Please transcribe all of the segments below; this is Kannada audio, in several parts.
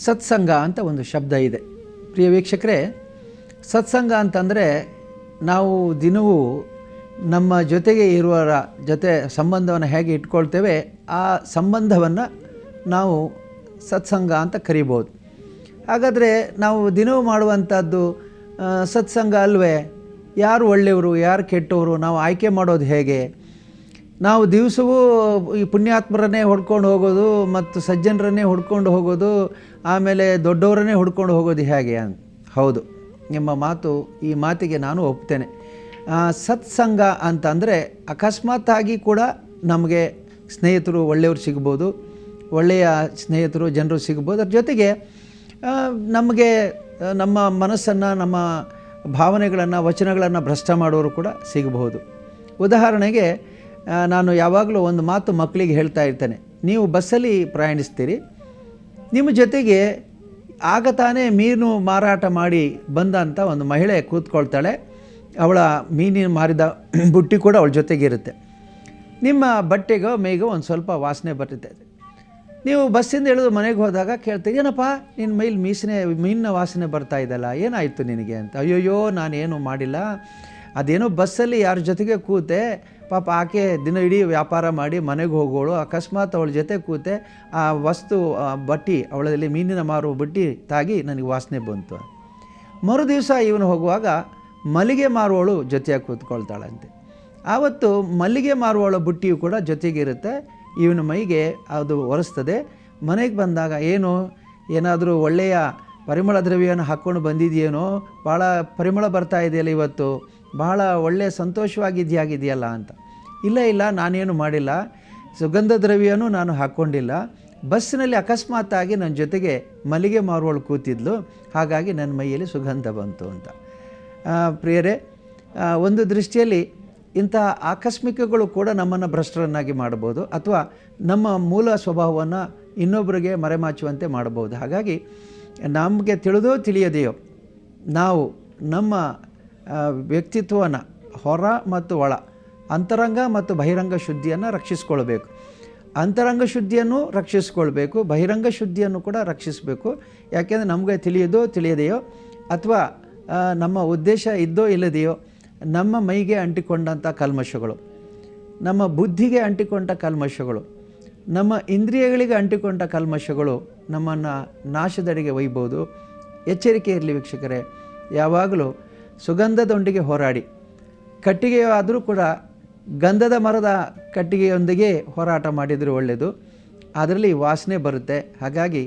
ಸತ್ಸಂಗ ಅಂತ ಒಂದು ಶಬ್ದ ಇದೆ. ಪ್ರಿಯ ವೀಕ್ಷಕರೇ, ಸತ್ಸಂಗ ಅಂತಂದರೆ ನಾವು ದಿನವೂ ನಮ್ಮ ಜೊತೆಗೆ ಇರುವವರ ಜೊತೆ ಸಂಬಂಧವನ್ನು ಹೇಗೆ ಇಟ್ಕೊಳ್ತೇವೆ ಆ ಸಂಬಂಧವನ್ನು ನಾವು ಸತ್ಸಂಗ ಅಂತ ಕರಿಬೋದು. ಹಾಗಾದರೆ ನಾವು ದಿನವೂ ಮಾಡುವಂಥದ್ದು ಸತ್ಸಂಗ ಅಲ್ವೇ? ಯಾರು ಒಳ್ಳೆಯವರು ಯಾರು ಕೆಟ್ಟವರು ನಾವು ಆಯ್ಕೆ ಮಾಡೋದು ಹೇಗೆ? ನಾವು ದಿವಸವೂ ಈ ಪುಣ್ಯಾತ್ಮರನ್ನೇ ಹೊಡ್ಕೊಂಡು ಹೋಗೋದು ಮತ್ತು ಸಜ್ಜನರನ್ನೇ ಹುಡ್ಕೊಂಡು ಹೋಗೋದು, ಆಮೇಲೆ ದೊಡ್ಡವರನ್ನೇ ಹುಡ್ಕೊಂಡು ಹೋಗೋದು ಹೇಗೆ ಅಂತ. ಹೌದು, ನಿಮ್ಮ ಮಾತು, ಈ ಮಾತಿಗೆ ನಾನು ಒಪ್ತೇನೆ. ಸತ್ಸಂಗ ಅಂತಂದರೆ ಅಕಸ್ಮಾತ್ತಾಗಿ ಕೂಡ ನಮಗೆ ಸ್ನೇಹಿತರು ಒಳ್ಳೆಯವರು ಸಿಗ್ಬೋದು, ಒಳ್ಳೆಯ ಸ್ನೇಹಿತರು ಜನರು ಸಿಗ್ಬೋದು. ಅದ್ರ ಜೊತೆಗೆ ನಮಗೆ ನಮ್ಮ ಮನಸ್ಸನ್ನು, ನಮ್ಮ ಭಾವನೆಗಳನ್ನು, ವಚನಗಳನ್ನು ಭ್ರಷ್ಟ ಮಾಡೋರು ಕೂಡ ಸಿಗಬಹುದು. ಉದಾಹರಣೆಗೆ ನಾನು ಯಾವಾಗಲೂ ಒಂದು ಮಾತು ಮಕ್ಕಳಿಗೆ ಹೇಳ್ತಾ ಇರ್ತೇನೆ. ನೀವು ಬಸ್ಸಲ್ಲಿ ಪ್ರಯಾಣಿಸ್ತೀರಿ, ನಿಮ್ಮ ಜೊತೆಗೆ ಆಗ ತಾನೇ ಮೀನು ಮಾರಾಟ ಮಾಡಿ ಬಂದಂಥ ಒಂದು ಮಹಿಳೆ ಕೂತ್ಕೊಳ್ತಾಳೆ. ಅವಳ ಮೀನಿನ ಮಾರಿದ ಬುಟ್ಟಿ ಕೂಡ ಅವಳ ಜೊತೆಗಿರುತ್ತೆ. ನಿಮ್ಮ ಬಟ್ಟೆಗೋ ಮೈಗೋ ಒಂದು ಸ್ವಲ್ಪ ವಾಸನೆ ಬರುತ್ತೆ. ನೀವು ಬಸ್ಸಿಂದ ಇಳಿದು ಮನೆಗೆ ಹೋದಾಗ ಕೇಳ್ತೀರಿ, ಏನಪ್ಪ ನಿನ್ನ ಮೈಲಿ ಮೀನಿನ ವಾಸನೆ ಬರ್ತಾ ಇದೆಯಲ್ಲ, ಏನಾಯಿತು ನಿನಗೆ ಅಂತ. ಅಯ್ಯೋಯ್ಯೋ, ನಾನೇನು ಮಾಡಿಲ್ಲ, ಅದೇನೋ ಬಸ್ಸಲ್ಲಿ ಯಾರ ಜೊತೆಗೆ ಕೂತೆ, ಪಾಪ ಆಕೆ ದಿನ ಇಡೀ ವ್ಯಾಪಾರ ಮಾಡಿ ಮನೆಗೆ ಹೋಗೋಳು, ಅಕಸ್ಮಾತ್ ಅವಳ ಜೊತೆ ಕೂತೆ ಆ ವಸ್ತು ಬಟ್ಟಿ, ಅವಳಲ್ಲಿ ಮೀನಿನ ಮಾರುವ ಬುಟ್ಟಿ ತಾಗಿ ನನಗೆ ವಾಸನೆ ಬಂತು. ಮರು ದಿವಸ ಇವನು ಹೋಗುವಾಗ ಮಲ್ಲಿಗೆ ಮಾರುವವಳು ಜೊತೆಯಾಗಿ ಕೂತ್ಕೊಳ್ತಾಳಂತೆ. ಆವತ್ತು ಮಲ್ಲಿಗೆ ಮಾರುವವಳ ಬುಟ್ಟಿಯು ಕೂಡ ಜೊತೆಗಿರುತ್ತೆ, ಇವನ ಮೈಗೆ ಅದು ಒರೆಸ್ತದೆ. ಮನೆಗೆ ಬಂದಾಗ ಏನಾದರೂ ಒಳ್ಳೆಯ ಪರಿಮಳ ದ್ರವ್ಯವನ್ನು ಹಾಕ್ಕೊಂಡು ಬಂದಿದೆಯೇನೋ, ಭಾಳ ಪರಿಮಳ ಬರ್ತಾ ಇದೆಯಲ್ಲ ಇವತ್ತು, ಬಹಳ ಒಳ್ಳೆಯ ಸಂತೋಷವಾಗಿದೆಯಾಗಿದೆಯಲ್ಲ ಅಂತ. ಇಲ್ಲ ನಾನೇನು ಮಾಡಿಲ್ಲ, ಸುಗಂಧ ದ್ರವ್ಯನೂ ನಾನು ಹಾಕ್ಕೊಂಡಿಲ್ಲ, ಬಸ್ಸಿನಲ್ಲಿ ಅಕಸ್ಮಾತ್ತಾಗಿ ನನ್ನ ಜೊತೆಗೆ ಮಲ್ಲಿಗೆ ಮಾರುವಳು ಕೂತಿದ್ಲು, ಹಾಗಾಗಿ ನನ್ನ ಮೈಯಲ್ಲಿ ಸುಗಂಧ ಬಂತು ಅಂತ. ಪ್ರಿಯರೇ, ಒಂದು ದೃಷ್ಟಿಯಲ್ಲಿ ಇಂಥ ಆಕಸ್ಮಿಕಗಳು ಕೂಡ ನಮ್ಮನ್ನು ಭ್ರಷ್ಟರನ್ನಾಗಿ ಮಾಡ್ಬೋದು, ಅಥವಾ ನಮ್ಮ ಮೂಲ ಸ್ವಭಾವವನ್ನು ಇನ್ನೊಬ್ಬರಿಗೆ ಮರೆಮಾಚುವಂತೆ ಮಾಡ್ಬೋದು. ಹಾಗಾಗಿ ನಮಗೆ ತಿಳಿದೋ ತಿಳಿಯದೆಯೋ ನಾವು ನಮ್ಮ ವ್ಯಕ್ತಿತ್ವವನ್ನು ಹೊರ ಮತ್ತು ಒಳ, ಅಂತರಂಗ ಮತ್ತು ಬಹಿರಂಗ ಶುದ್ಧಿಯನ್ನು ರಕ್ಷಿಸ್ಕೊಳ್ಬೇಕು. ಅಂತರಂಗ ಶುದ್ಧಿಯನ್ನು ರಕ್ಷಿಸ್ಕೊಳ್ಬೇಕು, ಬಹಿರಂಗ ಶುದ್ಧಿಯನ್ನು ಕೂಡ ರಕ್ಷಿಸಬೇಕು. ಯಾಕೆಂದರೆ ನಮಗೆ ತಿಳಿಯೋದೋ ತಿಳಿಯದೆಯೋ, ಅಥವಾ ನಮ್ಮ ಉದ್ದೇಶ ಇದ್ದೋ ಇಲ್ಲದೆಯೋ, ನಮ್ಮ ಮೈಗೆ ಅಂಟಿಕೊಂಡಂಥ ಕಲ್ಮಶಗಳು, ನಮ್ಮ ಬುದ್ಧಿಗೆ ಅಂಟಿಕೊಂಡ ಕಲ್ಮಶಗಳು, ನಮ್ಮ ಇಂದ್ರಿಯಗಳಿಗೆ ಅಂಟಿಕೊಂಡ ಕಲ್ಮಶಗಳು ನಮ್ಮನ್ನು ನಾಶದೆಡೆಗೆ ಒಯ್ಬೋದು. ಎಚ್ಚರಿಕೆ ಇರಲಿ ವೀಕ್ಷಕರೇ, ಯಾವಾಗಲೂ ಸುಗಂಧದೊಂದಿಗೆ ಹೋರಾಡಿ. ಕಟ್ಟಿಗೆಯಾದರೂ ಕೂಡ ಗಂಧದ ಮರದ ಕಟ್ಟಿಗೆಯೊಂದಿಗೆ ಹೋರಾಟ ಮಾಡಿದರೆ ಒಳ್ಳೆಯದು, ಅದರಲ್ಲಿ ವಾಸನೆ ಬರುತ್ತೆ. ಹಾಗಾಗಿ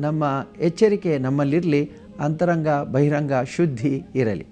ನಮ್ಮ ಎಚ್ಚರಿಕೆ ನಮ್ಮಲ್ಲಿರಲಿ, ಅಂತರಂಗ ಬಹಿರಂಗ ಶುದ್ಧಿ ಇರಲಿ.